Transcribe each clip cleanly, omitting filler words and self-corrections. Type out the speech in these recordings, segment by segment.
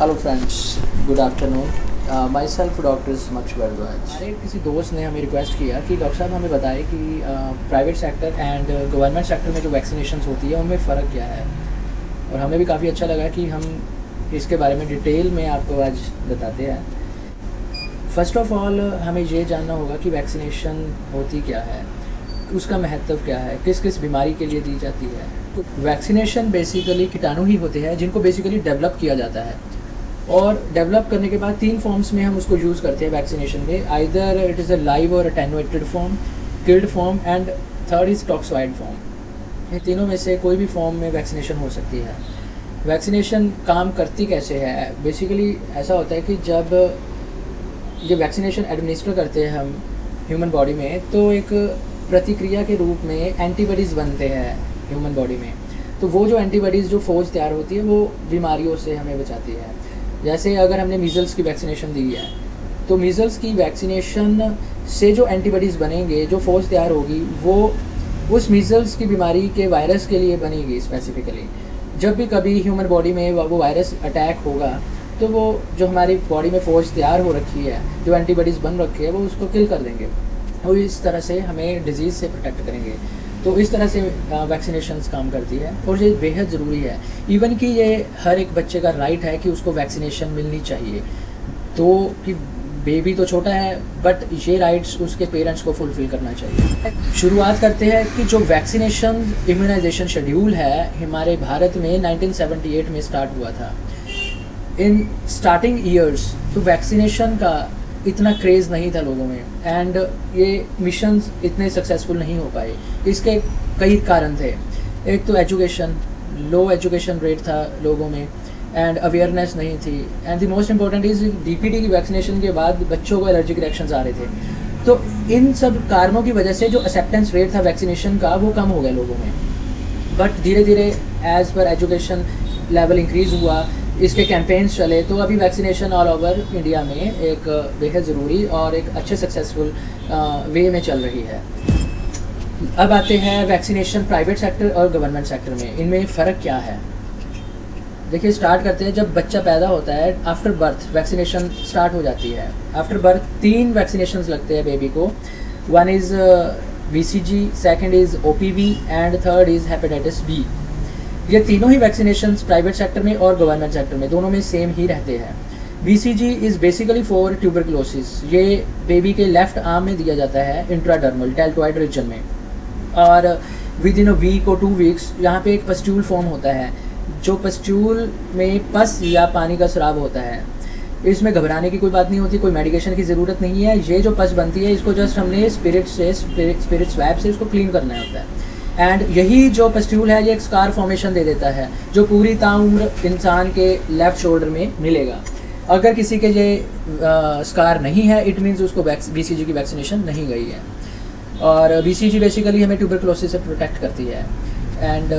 Hello friends, good afternoon. My self doctor समक्ष भारद्वाज। हमारे किसी दोस्त ने हमें रिक्वेस्ट किया कि डॉक्टर साहब हमें बताएं कि private sector and government sector में जो वैक्सीनेशंस होती है उनमें फ़र्क क्या है। और हमें भी काफ़ी अच्छा लगा कि हम इसके बारे में डिटेल में आपको आज बताते हैं। फ़र्स्ट ऑफ़ ऑल हमें ये जानना होगा कि वैक्सीनेशन होती क्या है, उसका महत्व क्या है, किस किस बीमारी के लिए दी जाती है। तो वैक्सीनेशन बेसिकली कीटाणु ही होते हैं जिनको बेसिकली डेवलप किया जाता है, और डेवलप करने के बाद 3 फॉर्म्स में हम उसको यूज़ करते हैं वैक्सीनेशन में। Either it is a live और attenuated form, killed form and third is toxoid form. इन तीनों में से कोई भी फॉर्म में वैक्सीनेशन हो सकती है। वैक्सीनेशन काम करती कैसे है? बेसिकली ऐसा होता है कि जब ये वैक्सीनेशन एडमिनिस्टर करते हैं हम ह्यूमन बॉडी में, तो एक प्रतिक्रिया के रूप में एंटीबॉडीज़ बनते हैं ह्यूमन बॉडी में। तो वो जो एंटीबॉडीज़ जो फौज तैयार होती है वो बीमारियों से हमें बचाती है। जैसे अगर हमने मीज़ल्स की वैक्सीनेशन दी है, तो मीज़ल्स की वैक्सीनेशन से जो एंटीबॉडीज़ बनेंगे, जो फौज तैयार होगी, वो उस मीज़ल्स की बीमारी के वायरस के लिए बनेगी स्पेसिफिकली। जब भी कभी ह्यूमन बॉडी में वो वायरस अटैक होगा, तो वो जो हमारी बॉडी में फौज तैयार हो रखी है, जो एंटीबॉडीज़ बन रखी है, वो उसको किल कर देंगे और इस तरह से हमें डिजीज़ से प्रोटेक्ट करेंगे। तो इस तरह से वैक्सीनेशंस काम करती है और ये बेहद ज़रूरी है। इवन कि ये हर एक बच्चे का राइट है कि उसको वैक्सीनेशन मिलनी चाहिए। तो कि बेबी तो छोटा है, बट ये राइट्स उसके पेरेंट्स को फुलफ़िल करना चाहिए। शुरुआत करते हैं कि जो वैक्सीनेशन इम्यूनाइजेशन शेड्यूल है हमारे भारत में 1978 में स्टार्ट हुआ था। इन स्टार्टिंग ईयर्स तो वैक्सीनेशन का इतना क्रेज़ नहीं था लोगों में, एंड ये मिशंस इतने सक्सेसफुल नहीं हो पाए। इसके कई कारण थे। एक तो एजुकेशन, लो एजुकेशन रेट था लोगों में, एंड अवेयरनेस नहीं थी, and the most important is DPT की वैक्सीनेशन के बाद बच्चों को एलर्जिक रिएक्शंस आ रहे थे। तो इन सब कारणों की वजह से जो एक्सेप्टेंस रेट था वैक्सीनेशन का वो कम हो गया लोगों में। बट धीरे धीरे as per education level increase हुआ, इसके कैंपेन्स चले, तो अभी वैक्सीनेशन ऑल ओवर इंडिया में एक बेहद ज़रूरी और एक अच्छे सक्सेसफुल वे में चल रही है। अब आते हैं वैक्सीनेशन प्राइवेट सेक्टर और गवर्नमेंट सेक्टर में, इनमें फ़र्क क्या है। देखिए, स्टार्ट करते हैं जब बच्चा पैदा होता है। आफ्टर बर्थ वैक्सीनेशन स्टार्ट हो जाती है। आफ्टर बर्थ 3 वैक्सीनेशंस लगते हैं बेबी को। One is BCG, second is OPV and third is hepatitis B। ये तीनों ही वैक्सीनेशंस प्राइवेट सेक्टर में और गवर्नमेंट सेक्टर में दोनों में सेम ही रहते हैं। BCG is basically for tuberculosis. ये बेबी के लेफ्ट आर्म में दिया जाता है, इंट्राडर्मल डेल्टॉइड रीजन में, और विद इन अ वीक और 2 वीक्स यहाँ पे एक पस्ट्यूल फॉर्म होता है। जो पस्ट्यूल में पस या पानी का स्राव होता है, इसमें घबराने की कोई बात नहीं होती, कोई मेडिकेशन की ज़रूरत नहीं है। ये जो पस बनती है, इसको जस्ट हमने स्पिरिट स्वैब से इसको क्लीन करना होता है, एंड यही जो पस्ट्यूल है ये एक स्कार फॉर्मेशन दे देता है जो पूरी ताउम्र इंसान के लेफ़्ट शोल्डर में मिलेगा। अगर किसी के ये स्कार नहीं है, इट मीन्स उसको BCG की वैक्सीनेशन नहीं गई है। और BCG बेसिकली हमें ट्यूबरकुलोसिस से प्रोटेक्ट करती है, एंड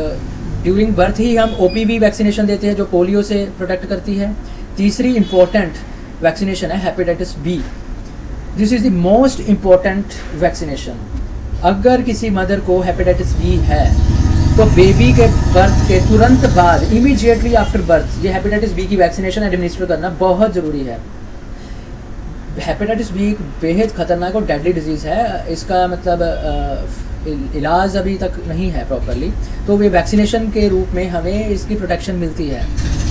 ड्यूरिंग बर्थ ही हम OPV वैक्सीनेशन देते हैं जो पोलियो से प्रोटेक्ट करती है। तीसरी इम्पोर्टेंट वैक्सीनेशन है hepatitis B। This is the most important vaccination. अगर किसी मदर को हेपेटाइटिस B है, तो बेबी के बर्थ के तुरंत बाद, इमीडिएटली आफ्टर बर्थ, ये हेपेटाइटिस B की वैक्सीनेशन एडमिनिस्टर करना बहुत ज़रूरी है। हेपेटाइटिस B एक बेहद ख़तरनाक और डेडली डिजीज़ है। इसका मतलब इलाज अभी तक नहीं है प्रॉपरली, तो ये वैक्सीनेशन के रूप में हमें इसकी प्रोटेक्शन मिलती है।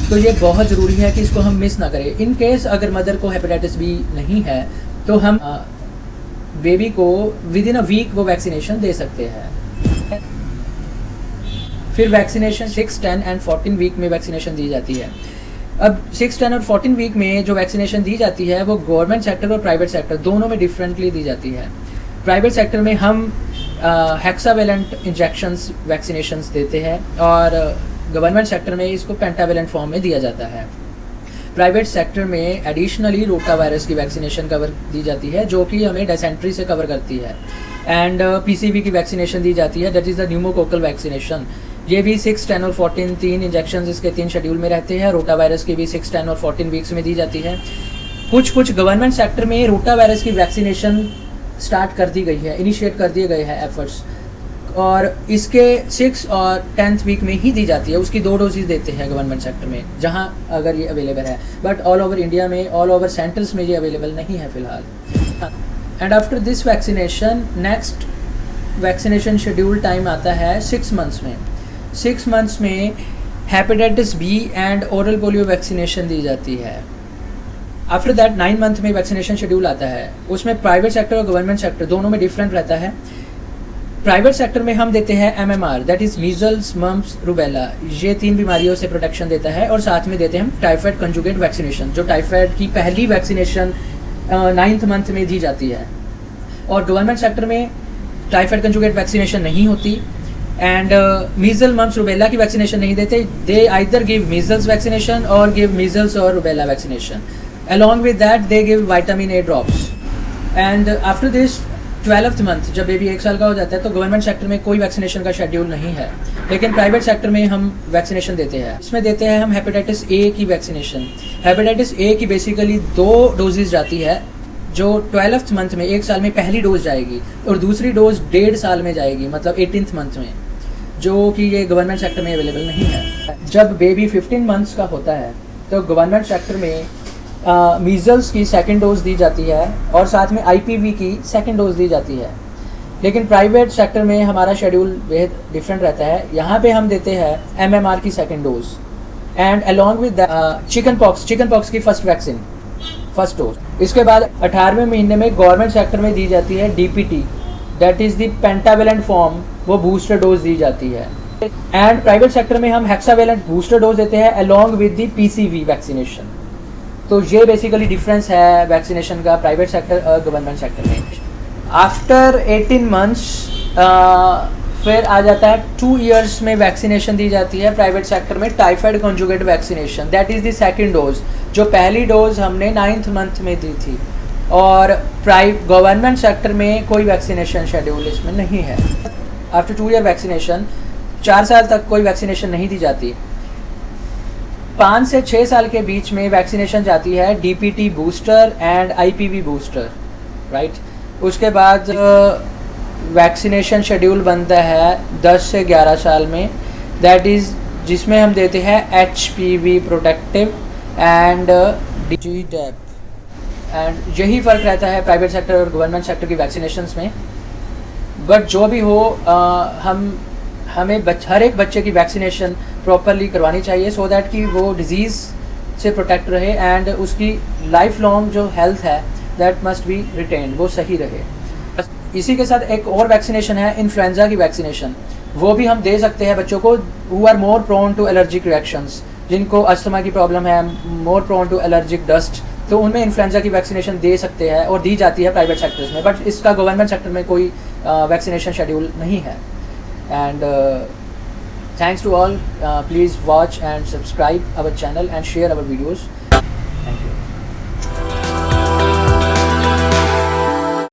तो ये बहुत ज़रूरी है कि इसको हम मिस ना करें। इन केस अगर मदर को हेपेटाइटिस B नहीं है, तो हम बेबी को विद इन अ वीक वो वैक्सीनेशन दे सकते हैं। फिर वैक्सीनेशन 6, 10 एंड 14 वीक में वैक्सीनेशन दी जाती है। अब 6, 10 और 14 वीक में जो वैक्सीनेशन दी जाती है वो गवर्नमेंट सेक्टर और प्राइवेट सेक्टर दोनों में डिफरेंटली दी जाती है। प्राइवेट सेक्टर में हम हेक्सावेलेंट इंजेक्शंस वैक्सीनेशंस देते हैं, और गवर्नमेंट सेक्टर में इसको पेंटावेलेंट फॉर्म में दिया जाता है। प्राइवेट सेक्टर में एडिशनली रोटा वायरस की वैक्सीनेशन कवर दी जाती है, जो कि हमें डिसेंट्री से कवर करती है, एंड PCV की वैक्सीनेशन दी जाती है, that is the pneumococcal vaccination. ये भी 6, 10 और 14 3 इंजेक्शंस इसके 3 शेड्यूल में रहते हैं। रोटा वायरस की भी 6, 10 और 14 वीक्स में दी जाती है। कुछ गवर्नमेंट सेक्टर में रोटा वायरस की वैक्सीनेशन स्टार्ट कर दी गई है, इनिशिएट कर दिए गए हैं एफर्ट्स। और इसके 6 और 10th वीक में ही दी जाती है। उसकी 2 डोजेज देते हैं गवर्नमेंट सेक्टर में, जहां अगर ये अवेलेबल है, बट ऑल ओवर इंडिया में, ऑल ओवर सेंटर्स में ये अवेलेबल नहीं है फ़िलहाल। And after this vaccination, next vaccination schedule time आता है 6 मंथ्स में। 6 मंथ्स में hepatitis B and oral polio vaccination दी जाती है। आफ्टर दैट 9 मंथ में वैक्सीनेशन शेड्यूल आता है। उसमें प्राइवेट सेक्टर और गवर्नमेंट सेक्टर दोनों में डिफरेंट रहता है। प्राइवेट सेक्टर में हम देते हैं MMR, that is measles, mumps, rubella. ये 3 बीमारियों से प्रोटेक्शन देता है। और साथ में देते हैं हम टाइफाइड कंजुगेट वैक्सीनेशन, जो टाइफाइड की पहली वैक्सीनेशन 9th मंथ में दी जाती है। और गवर्नमेंट सेक्टर में टाइफाइड कंजुगेट वैक्सीनेशन नहीं होती एंड मीजल, मम्प्स, रूबेला की वैक्सीनेशन नहीं देते। दे आइदर गिव मीजल्स वैक्सीनेशन और गिव मीजल्स और rubella vaccination. Along with that they give vitamin A drops and after this 12th month, जब बेबी 1 साल का हो जाता है, तो गवर्नमेंट सेक्टर में कोई वैक्सीनेशन का शेड्यूल नहीं है, लेकिन प्राइवेट सेक्टर में हम वैक्सीनेशन देते हैं। इसमें देते हैं हम हेपेटाइटिस ए की वैक्सीनेशन। हेपेटाइटिस ए की बेसिकली 2 डोजेज जाती है, जो 12th मंथ में 1 साल में पहली डोज जाएगी और दूसरी डोज 1.5 साल में जाएगी, मतलब 18th मंथ में, जो कि ये गवर्नमेंट सेक्टर में अवेलेबल नहीं है। जब बेबी 15 मंथ्स का होता है तो गवर्नमेंट सेक्टर में मीजल्स की 2nd डोज दी जाती है और साथ में IPV की 2nd डोज दी जाती है। लेकिन प्राइवेट सेक्टर में हमारा शेड्यूल बेहद डिफरेंट रहता है। यहाँ पे हम देते हैं MMR की 2nd dose and along with chicken pox की फर्स्ट डोज। इसके बाद 18वें महीने में गवर्नमेंट सेक्टर में दी जाती है DPT, that is the pentavalent form, वो बूस्टर डोज दी जाती है। एंड प्राइवेट सेक्टर में हम हेक्सावेलेंट बूस्टर डोज देते हैं along with the PCV vaccination. तो ये बेसिकली डिफरेंस है वैक्सीनेशन का प्राइवेट सेक्टर और गवर्नमेंट सेक्टर में। आफ्टर 18 मंथ्स फिर आ जाता है 2 इयर्स में वैक्सीनेशन दी जाती है प्राइवेट सेक्टर में, typhoid conjugate vaccination, that is the 2nd dose, जो पहली डोज हमने 9th मंथ में दी थी। और गवर्नमेंट सेक्टर में कोई वैक्सीनेशन शेड्यूल इसमें नहीं है। आफ्टर 2 ईयर वैक्सीनेशन, 4 साल तक कोई वैक्सीनेशन नहीं दी जाती। 5 से 6 साल के बीच में वैक्सीनेशन जाती है DPT booster and IPV booster, right. उसके बाद वैक्सीनेशन शेड्यूल बनता है 10 से 11 साल में, दैट इज़ जिसमें हम देते हैं HPV protective and DTaP। And यही फ़र्क रहता है प्राइवेट सेक्टर और गवर्नमेंट सेक्टर की वैक्सीनेशंस में। बट जो भी हो, हमें हर एक बच्चे की वैक्सीनेशन प्रॉपरली करवानी चाहिए, सो दैट कि वो डिजीज़ से प्रोटेक्ट रहे एंड उसकी लाइफ लॉन्ग जो हेल्थ है दैट मस्ट बी रिटेन, वो सही रहे। इसी के साथ एक और वैक्सीनेशन है इन्फ्लुएंजा की वैक्सीनेशन, वो भी हम दे सकते हैं बच्चों को who are more prone to allergic reactions, जिनको अस्थमा की प्रॉब्लम है, more prone to allergic dust, तो उनमें इन्फ्लुएंजा की वैक्सीनेशन दे सकते हैं और दी जाती है प्राइवेट सेक्टर्स में। बट इसका गवर्नमेंट सेक्टर में कोई वैक्सीनेशन शेड्यूल नहीं है। And thanks to all, please watch and subscribe our channel and share our videos. Thank you.